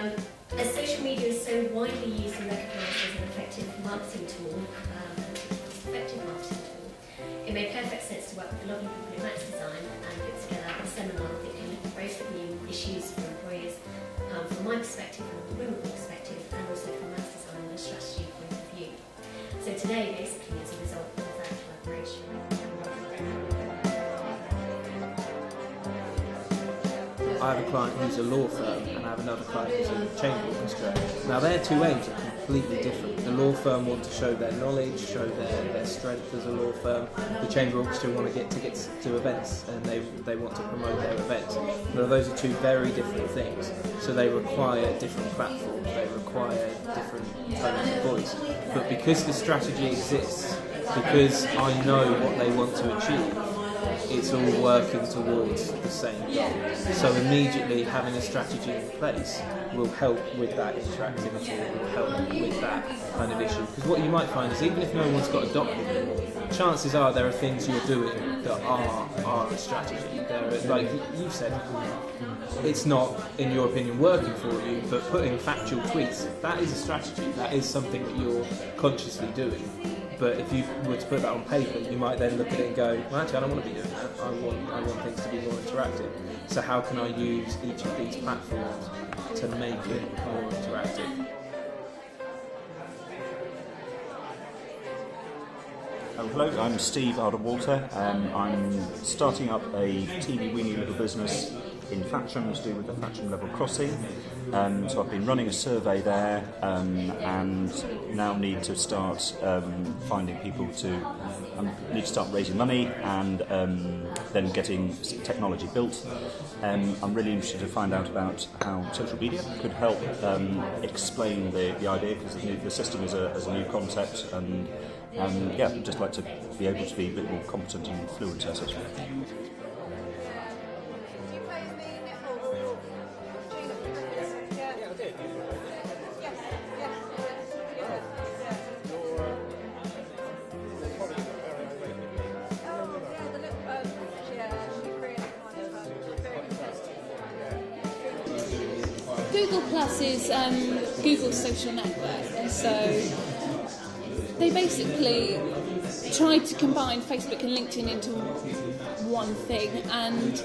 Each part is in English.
As social media is so widely used and recognised as an effective marketing tool, it made perfect sense to work with a lot of people in Max Design and put together a seminar that can look at both new issues for employers, from my perspective, from the women's perspective, and also from Max Design and a strategy point of view. So today, basically, is a result of that collaboration. I have a client who's a law firm and I have another client who's a chamber orchestra. Now their two aims are completely different. The law firm want to show their knowledge, show their strength as a law firm. The chamber orchestra want to get tickets to events and they want to promote their events. Now those are two very different things. So they require different platforms, they require different tones of voice. But because the strategy exists, because I know what they want to achieve, it's all working towards the same goal. So immediately having a strategy in place will help with that interactivity, will help with that kind of issue. Because what you might find is even if no one's got a document, chances are there are things you're doing that are a strategy. Like you've said, it's not, in your opinion, working for you, but putting factual tweets, that is a strategy. That is something that you're consciously doing. But if you were to put that on paper, you might then look at it and go, well, actually, I don't want to be doing that. I want things to be more interactive. So how can I use each of these platforms to make it more interactive? Hello, I'm Steve Alder-Walter. I'm starting up a teeny-weeny little business in Thatcham to do with the Thatcham Level Crossing. So I've been running a survey there and now need to start finding people need to start raising money and then getting technology built. I'm really interested to find out about how social media could help explain the idea, because the system is a new concept, and yeah, I'd just like to be able to be a bit more competent and fluent at it. Google Plus is Google's social network, so they basically tried to combine Facebook and LinkedIn into one thing, and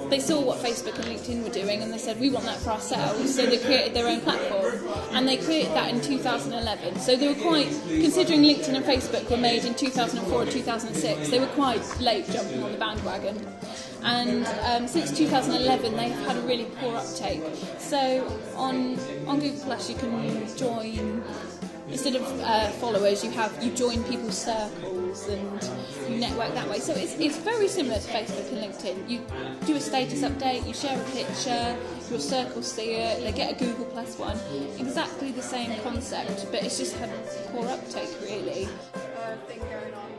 they saw what Facebook and LinkedIn were doing and they said, we want that for ourselves, so they created their own platform, and they created that in 2011. So they were quite, considering LinkedIn and Facebook were made in 2004 and 2006, they were quite late jumping on the bandwagon. And since 2011 they've had a really poor uptake. So on Google Plus you can join, instead of followers, you join people's circles and you network that way. So it's very similar to Facebook and LinkedIn. You do a status update, you share a picture, your circles see it, they get a Google Plus one. Exactly the same concept, but it's just had poor uptake really. Thing going on.